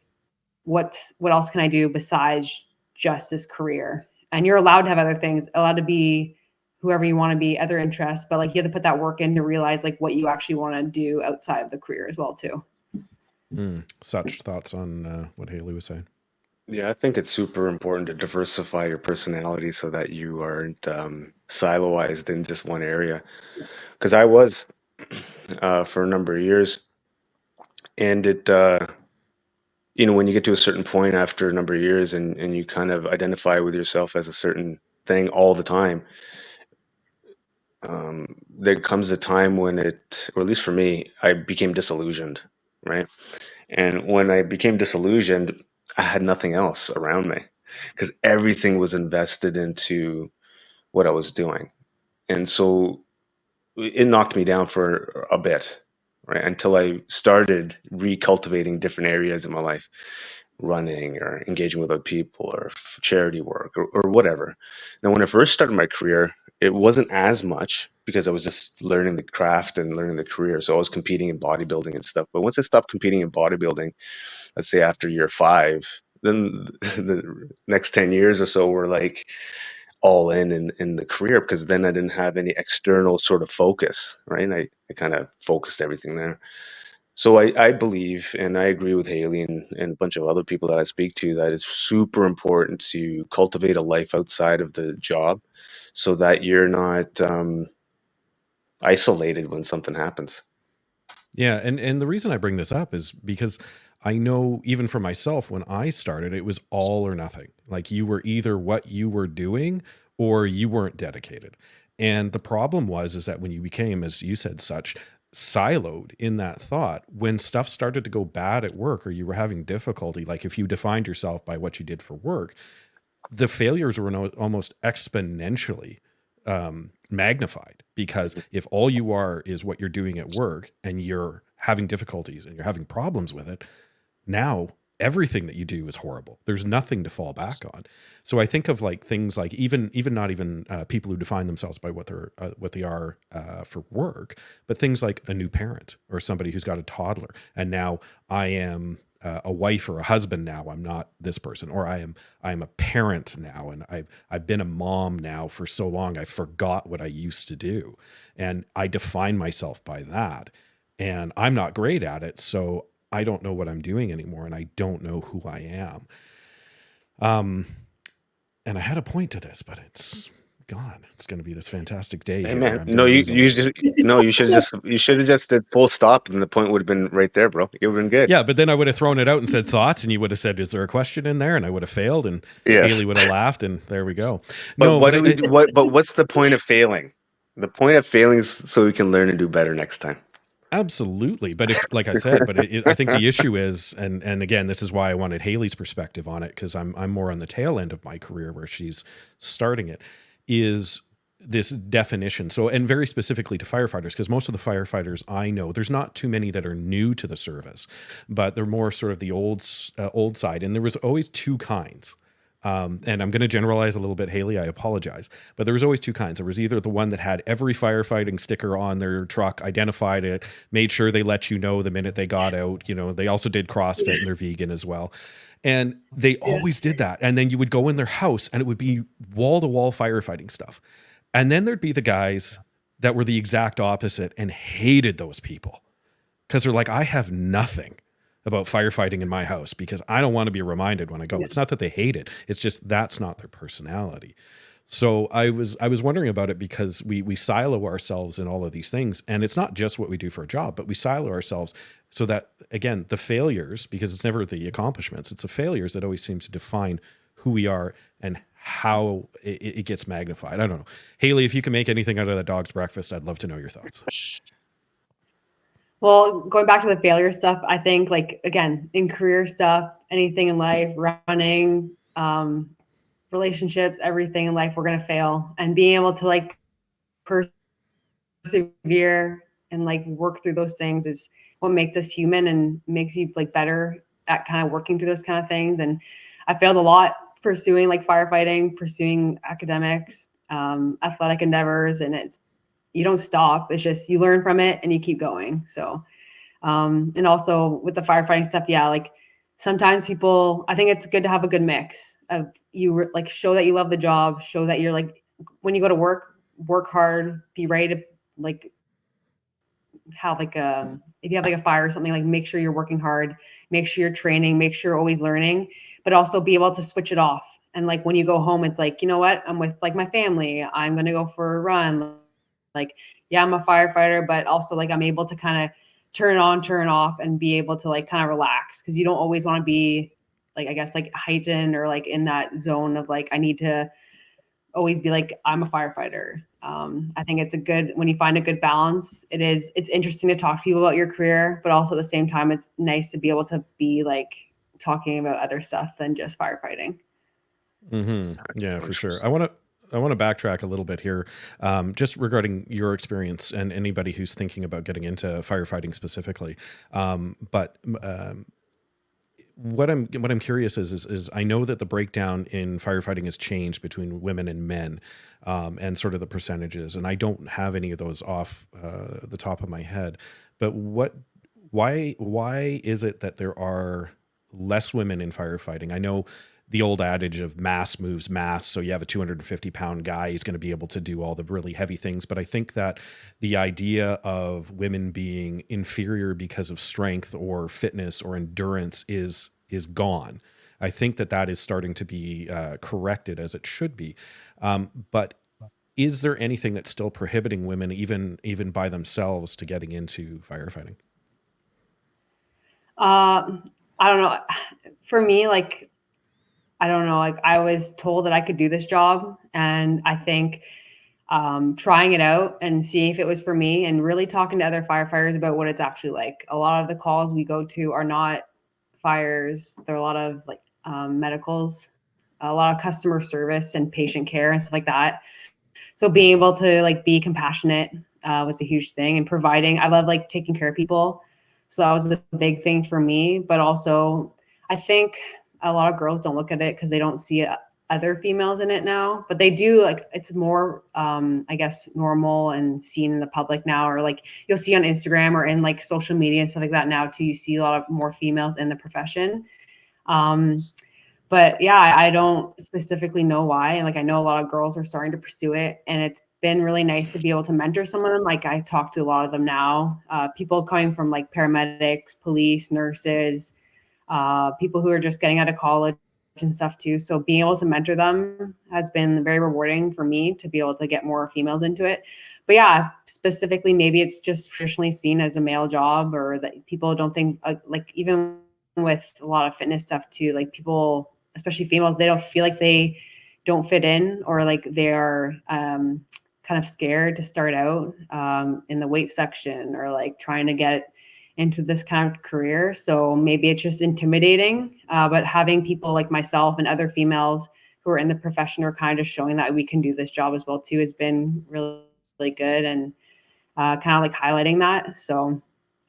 what else can I do besides just this career? And you're allowed to have other things, allowed to be whoever you want to be, other interests, but like you have to put that work in to realize like what you actually want to do outside of the career as well too. Such thoughts on what Hailey was saying. Yeah, I think it's super important to diversify your personality so that you aren't siloized in just one area. Because I was for a number of years, and when you get to a certain point after a number of years and you kind of identify with yourself as a certain thing all the time, there comes a time when or at least for me, I became disillusioned, right? And when I became disillusioned, I had nothing else around me because everything was invested into what I was doing. And so it knocked me down for a bit, right? Until I started recultivating different areas of my life, running or engaging with other people or charity work or whatever. Now, when I first started my career, it wasn't as much because I was just learning the craft and learning the career. So I was competing in bodybuilding and stuff. But once I stopped competing in bodybuilding, let's say after year 5, then the next 10 years or so were like all in the career because then I didn't have any external sort of focus, right? And I kind of focused everything there. So I believe, and I agree with Hailey and a bunch of other people that I speak to, that it's super important to cultivate a life outside of the job so that you're not isolated when something happens. Yeah, and the reason I bring this up is because I know even for myself when I started, it was all or nothing. Like you were either what you were doing or you weren't dedicated. And the problem was is that when you became, as you said, such siloed in that thought, when stuff started to go bad at work or you were having difficulty, like if you defined yourself by what you did for work, the failures were almost exponentially magnified, because if all you are is what you're doing at work and you're having difficulties and you're having problems with it, now everything that you do is horrible. There's nothing to fall back on. So I think of like things like even not even people who define themselves by what they are for work, but things like a new parent or somebody who's got a toddler, and now I am a wife or a husband now. I'm not this person, or I am a parent now, and I've been a mom now for so long I forgot what I used to do, and I define myself by that, and I'm not great at it, so I don't know what I'm doing anymore, and I don't know who I am. And I had a point to this, but it's gone. It's going to be this fantastic day Hey here where man, I'm no, going to you lose all you my. just no, you should have just did full stop, and the point would have been right there, bro. It would have been good. Yeah, but then I would have thrown it out and said thoughts, and you would have said, "Is there a question in there?" And I would have failed, and Yes, Haley would have laughed, and there we go. but No, what but do we do? But what's the point of failing? The point of failing is so we can learn and do better next time. absolutely. But if, like I said, but I think the issue is, and again, this is why I wanted Haley's perspective on it, because I'm more on the tail end of my career where she's starting it, is this definition. So, and very specifically to firefighters, because most of the firefighters I know, there's not too many that are new to the service, but they're more sort of the old side. And there was always two kinds. And I'm going to generalize a little bit, Haley, I apologize, but there was always two kinds. There was either the one that had every firefighting sticker on their truck, identified it, made sure they let you know the minute they got out. You know, they also did CrossFit and they're vegan as well. And they always did that. And then you would go in their house and it would be wall to wall firefighting stuff. And then there'd be the guys that were the exact opposite and hated those people because they're like, I have nothing about firefighting in my house because I don't want to be reminded when I go. It's not that they hate it. It's just that's not their personality. So I was wondering about it because we silo ourselves in all of these things. And it's not just what we do for a job, but we silo ourselves so that, again, the failures, because it's never the accomplishments, it's the failures that always seem to define who we are and how it gets magnified. I don't know. Haley, if you can make anything out of that dog's breakfast, I'd love to know your thoughts. Well, going back to the failure stuff, I think like again, in career stuff, anything in life, running, relationships, everything in life, we're gonna fail. And being able to like persevere and like work through those things is what makes us human and makes you like better at kind of working through those kind of things. And I failed a lot pursuing like firefighting, pursuing academics, athletic endeavors, and it's you don't stop. It's just you learn from it and you keep going. So and also with the firefighting stuff, yeah, like sometimes people, I think it's good to have a good mix of you like show that you love the job, show that you're like when you go to work hard, be ready to like have like a if you have like a fire or something, like make sure you're working hard, make sure you're training, make sure you're always learning, but also be able to switch it off. And like when you go home, it's like, you know what, I'm with like my family, I'm gonna go for a run. Like, yeah, I'm a firefighter, but also like I'm able to kind of turn it on, turn it off, and be able to like kind of relax because you don't always want to be like I guess like heightened or like in that zone of like I need to always be like I'm a firefighter. I think it's a good when you find a good balance. It's interesting to talk to people about your career, but also at the same time, it's nice to be able to be like talking about other stuff than just firefighting. Yeah, for sure. I want to backtrack a little bit here, just regarding your experience and anybody who's thinking about getting into firefighting specifically. But what I'm curious is I know that the breakdown in firefighting has changed between women and men, and sort of the percentages, and I don't have any of those off the top of my head. But why is it that there are less women in firefighting? I know the old adage of mass moves mass. So you have a 250-pound guy, he's going to be able to do all the really heavy things. But I think that the idea of women being inferior because of strength or fitness or endurance is gone. I think that is starting to be corrected as it should be. But is there anything that's still prohibiting women, even by themselves, to getting into firefighting? I don't know. For me, like I don't know. Like I was told that I could do this job, and I think trying it out and seeing if it was for me, and really talking to other firefighters about what it's actually like. A lot of the calls we go to are not fires. There are a lot of like medicals, a lot of customer service and patient care and stuff like that. So being able to like be compassionate was a huge thing, and providing. I love like taking care of people, so that was the big thing for me. But also, I think a lot of girls don't look at it because they don't see other females in it now, but they do. Like it's more, I guess, normal and seen in the public now, or like you'll see on Instagram or in like social media and stuff like that now too. You see a lot of more females in the profession. Um, but yeah, I don't specifically know why. And like I know a lot of girls are starting to pursue it, and it's been really nice to be able to mentor some of them. Like I talk to a lot of them now, people coming from like paramedics, police, nurses, people who are just getting out of college and stuff too. So being able to mentor them has been very rewarding for me to be able to get more females into it. But yeah, specifically, maybe it's just traditionally seen as a male job, or that people don't think like even with a lot of fitness stuff too, like people, especially females, they don't feel like they don't fit in, or like they're kind of scared to start out in the weight section, or like trying to get into this kind of career. So maybe it's just intimidating. But having people like myself and other females who are in the profession are kind of showing that we can do this job as well too has been really, really good, and kind of like highlighting that. So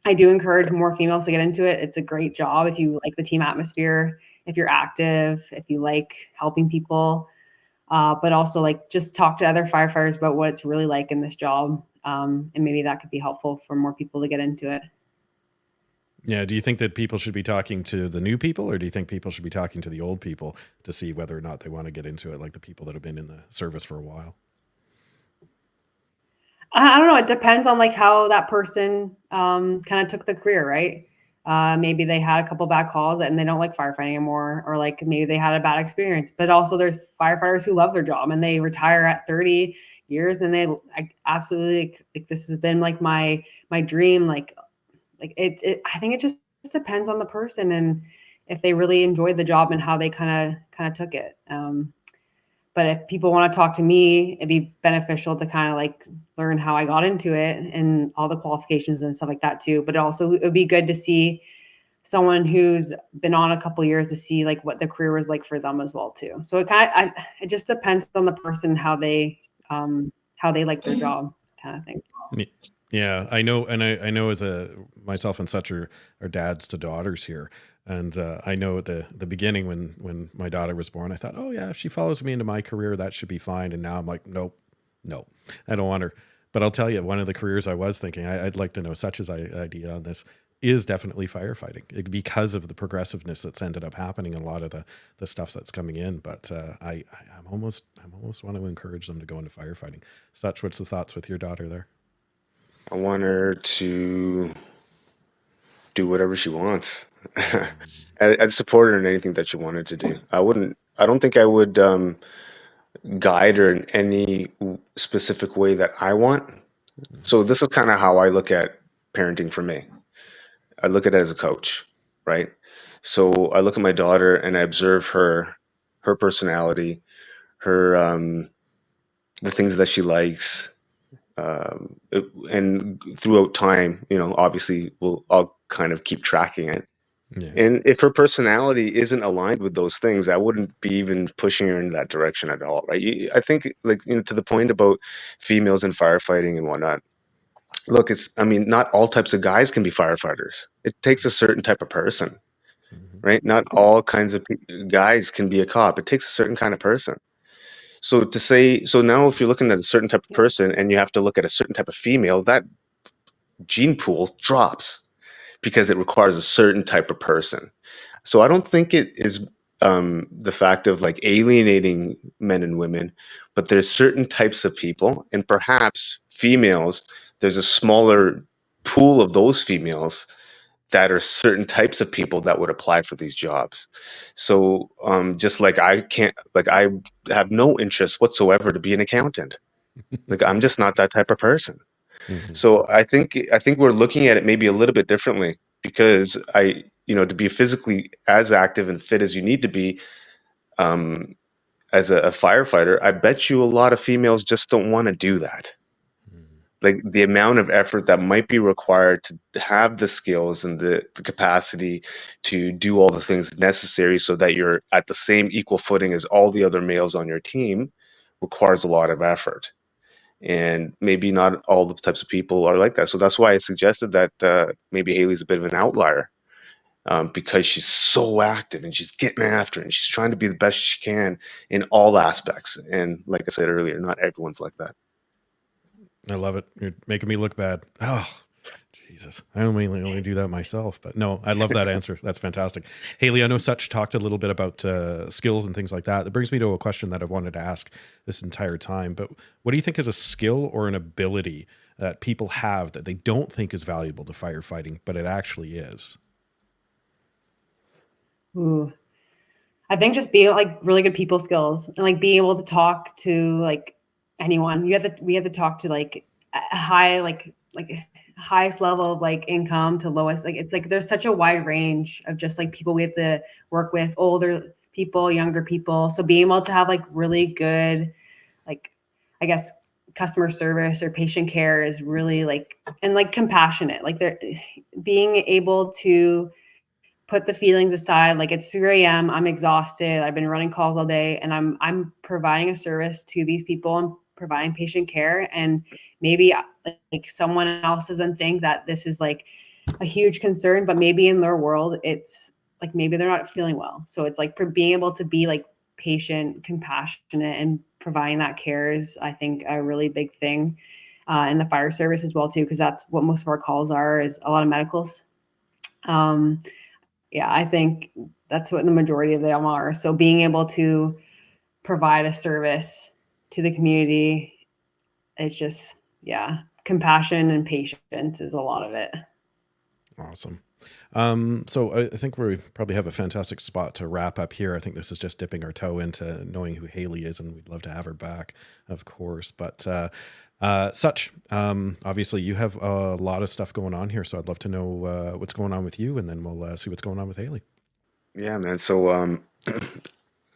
I do encourage more females to get into it. It's a great job if you like the team atmosphere, if you're active, if you like helping people, but also like just talk to other firefighters about what it's really like in this job. And maybe that could be helpful for more people to get into it. Yeah. Do you think that people should be talking to the new people, or do you think people should be talking to the old people to see whether or not they want to get into it, like the people that have been in the service for a while? I don't know. It depends on like how that person kind of took the career, right? Maybe they had a couple bad calls and they don't like firefighting anymore, or like maybe they had a bad experience. But also, there's firefighters who love their job and they retire at 30 years, and they absolutely like this has been like my dream. Like I think it just depends on the person and if they really enjoyed the job and how they kind of took it. But if people want to talk to me, it'd be beneficial to kind of like learn how I got into it and all the qualifications and stuff like that too. But also it would be good to see someone who's been on a couple years to see like what the career was like for them as well too. So it just depends on the person, how they like their job kind of thing. Yeah, I know, and I know as myself and such are dads to daughters here, and I know at the beginning when my daughter was born, I thought, oh yeah, if she follows me into my career, that should be fine. And now I'm like, nope, no, I don't want her. But I'll tell you, one of the careers I was thinking, I'd like to know such's idea on this is definitely firefighting because of the progressiveness that's ended up happening in a lot of the stuff that's coming in. But I'm almost want to encourage them to go into firefighting. Such, what's the thoughts with your daughter there? I want her to do whatever she wants. I'd support her in anything that she wanted to do. I don't think I would guide her in any specific way that I want. So this is kind of how I look at parenting for me. I look at it as a coach, right? So I look at my daughter and I observe her personality, her the things that she likes, and throughout time, obviously I'll kind of keep tracking it. Yeah. And if her personality isn't aligned with those things, I wouldn't be even pushing her in that direction at all, right? I think, like, to the point about females in firefighting and whatnot. Look, not all types of guys can be firefighters. It takes a certain type of person, right? Not all kinds of guys can be a cop. It takes a certain kind of person. So now if you're looking at a certain type of person and you have to look at a certain type of female, that gene pool drops because it requires a certain type of person. So I don't think it is the fact of like alienating men and women, but there's certain types of people, and perhaps females, there's a smaller pool of those females that are certain types of people that would apply for these jobs. So just like I have no interest whatsoever to be an accountant. Like I'm just not that type of person. So I think we're looking at it maybe a little bit differently, because to be physically as active and fit as you need to be as a firefighter, I bet you a lot of females just don't want to do that. Like the amount of effort that might be required to have the skills and the capacity to do all the things necessary so that you're at the same equal footing as all the other males on your team requires a lot of effort. And maybe not all the types of people are like that. So that's why I suggested that maybe Hailey's a bit of an outlier, because she's so active and she's getting after it and she's trying to be the best she can in all aspects. And like I said earlier, not everyone's like that. I love it. You're making me look bad. Oh, Jesus. I only do that myself, but no, I love that answer. That's fantastic. Hailey, I know Such talked a little bit about skills and things like that. That brings me to a question that I've wanted to ask this entire time, but what do you think is a skill or an ability that people have that they don't think is valuable to firefighting, but it actually is? Ooh. I think just being like really good people skills and like being able to talk to like anyone. We have to talk to like a high, like highest level of like income to lowest. Like it's like there's such a wide range of just like people we have to work with, older people, younger people. So being able to have like really good, like I guess customer service or patient care is really like, and like compassionate. Like they're being able to put the feelings aside. Like it's 3 a.m. I'm exhausted. I've been running calls all day, and I'm providing a service to these people and providing patient care. And maybe like someone else doesn't think that this is like a huge concern, but maybe in their world, it's like maybe they're not feeling well. So it's like being able to be like patient, compassionate, and providing that care is, I think, a really big thing in the fire service as well too, because that's what most of our calls are, is a lot of medicals. Yeah, I think that's what the majority of them are. So being able to provide a service to the community, it's just, yeah, compassion and patience is a lot of it. Awesome. So I think we probably have a fantastic spot to wrap up here. I think this is just dipping our toe into knowing who Hailey is, and we'd love to have her back, of course. But Such, obviously you have a lot of stuff going on here, so I'd love to know what's going on with you, and then we'll see what's going on with Hailey. Yeah, man. So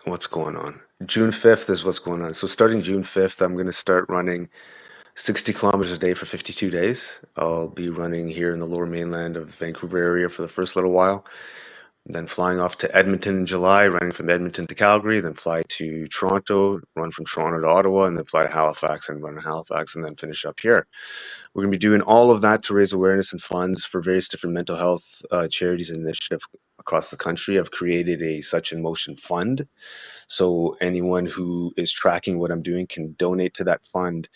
what's going on. June 5th is what's going on. So starting June 5th, I'm going to start running 60 kilometers a day for 52 days. I'll be running here in the lower mainland of the Vancouver area for the first little while, then flying off to Edmonton in July, running from Edmonton to Calgary, then fly to Toronto, run from Toronto to Ottawa, and then fly to Halifax and run to Halifax, and then finish up here. We're going to be doing all of that to raise awareness and funds for various different mental health charities and initiatives across the country. I've created a Such in Motion fund. So anyone who is tracking what I'm doing can donate to that fund,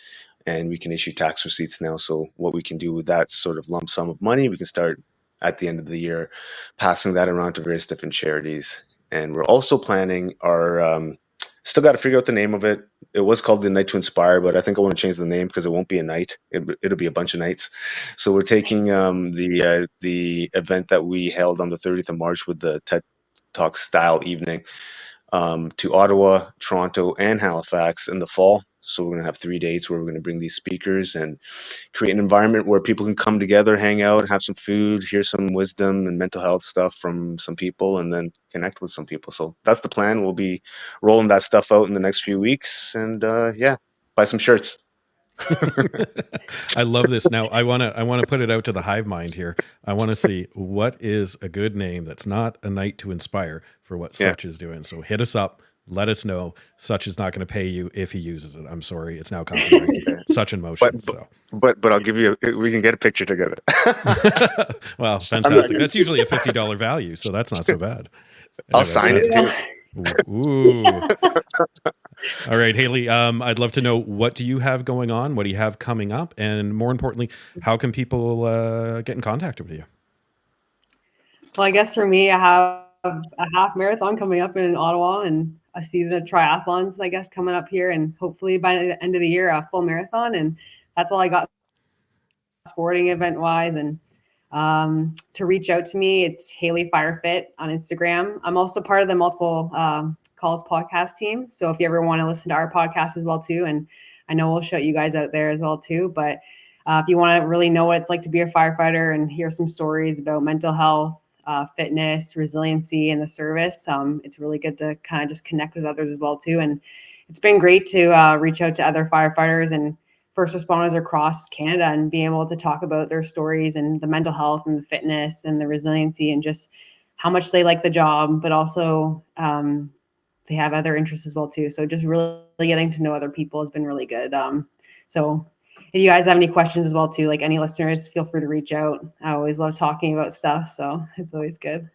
and we can issue tax receipts now. So what we can do with that sort of lump sum of money, we can start at the end of the year passing that around to various different charities. And we're also planning our still got to figure out the name of it. It was called the Night to Inspire, but I think I want to change the name because it won't be a night. It'll be a bunch of nights. So we're taking the event that we held on the 30th of March with the TED Talk style evening to Ottawa, Toronto, and Halifax in the fall. So we're going to have 3 days where we're going to bring these speakers and create an environment where people can come together, hang out, have some food, hear some wisdom and mental health stuff from some people, and then connect with some people. So that's the plan. We'll be rolling that stuff out in the next few weeks, and yeah, buy some shirts. I love this. Now I want to put it out to the hive mind here. I want to see what is a good name that's not a night to inspire for what Yeah. Such is doing. So hit us up. Let us know. Such is not going to pay you if he uses it. I'm sorry. It's now copyrighted. Such in Motion. But I'll give you. We can get a picture together. Well, fantastic. That's usually a $50 value, so that's not so bad. I'll sign it too. Ooh. All right, Hailey. I'd love to know, what do you have going on? What do you have coming up? And more importantly, how can people get in contact with you? Well, I guess for me, I have a half marathon coming up in Ottawa and a season of triathlons, I guess, coming up here. And hopefully by the end of the year, a full marathon. And that's all I got sporting event wise. And to reach out to me, it's Hailey Firefit on Instagram. I'm also part of the Multiple Calls podcast team. So if you ever want to listen to our podcast as well too, and I know we'll shout you guys out there as well too, but if you want to really know what it's like to be a firefighter and hear some stories about mental health, fitness, resiliency, and the service, it's really good to kind of just connect with others as well too. And it's been great to reach out to other firefighters and first responders across Canada and being able to talk about their stories and the mental health and the fitness and the resiliency and just how much they like the job, but also they have other interests as well too. So just really getting to know other people has been really good. So if you guys have any questions as well too, like any listeners, feel free to reach out. I always love talking about stuff, so it's always good.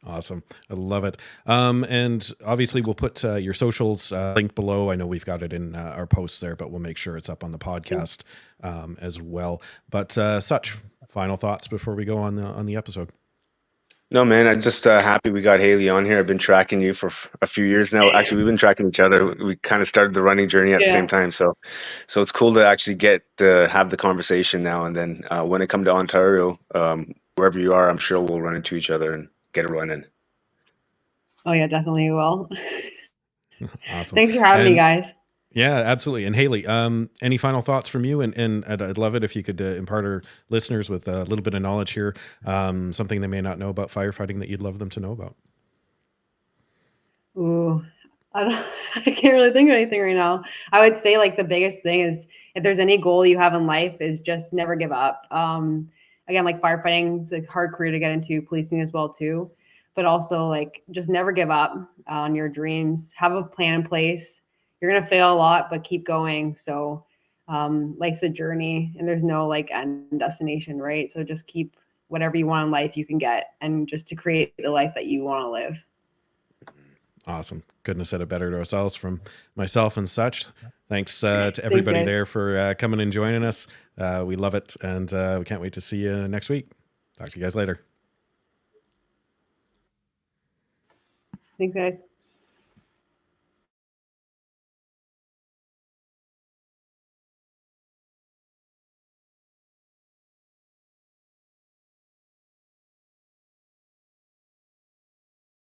Awesome. I love it. And obviously we'll put your socials link below. I know we've got it in our posts there, but we'll make sure it's up on the podcast as well. But Such final thoughts before we go on the episode. No, man, I'm just happy we got Hailey on here. I've been tracking you for a few years now. Actually, we've been tracking each other. We kind of started the running journey at the same time. So it's cool to actually get to have the conversation now. And then when I come to Ontario, wherever you are, I'm sure we'll run into each other and get a run in. Oh yeah, definitely will. Awesome. Thanks for having me, guys. Yeah, absolutely. And Hailey, any final thoughts from you? And I'd love it if you could impart our listeners with a little bit of knowledge here, something they may not know about firefighting that you'd love them to know about. Ooh, I can't really think of anything right now. I would say like the biggest thing is if there's any goal you have in life is just never give up. Again, like firefighting is a hard career to get into, policing as well too, but also like just never give up on your dreams. Have a plan in place. You're going to fail a lot, but keep going. So life's a journey and there's no like end destination, right? So just keep whatever you want in life you can get, and just to create the life that you want to live. Awesome. Couldn't have said it better to ourselves from myself and Such. Thanks to everybody there for coming and joining us. We love it. And we can't wait to see you next week. Talk to you guys later. Thanks, guys.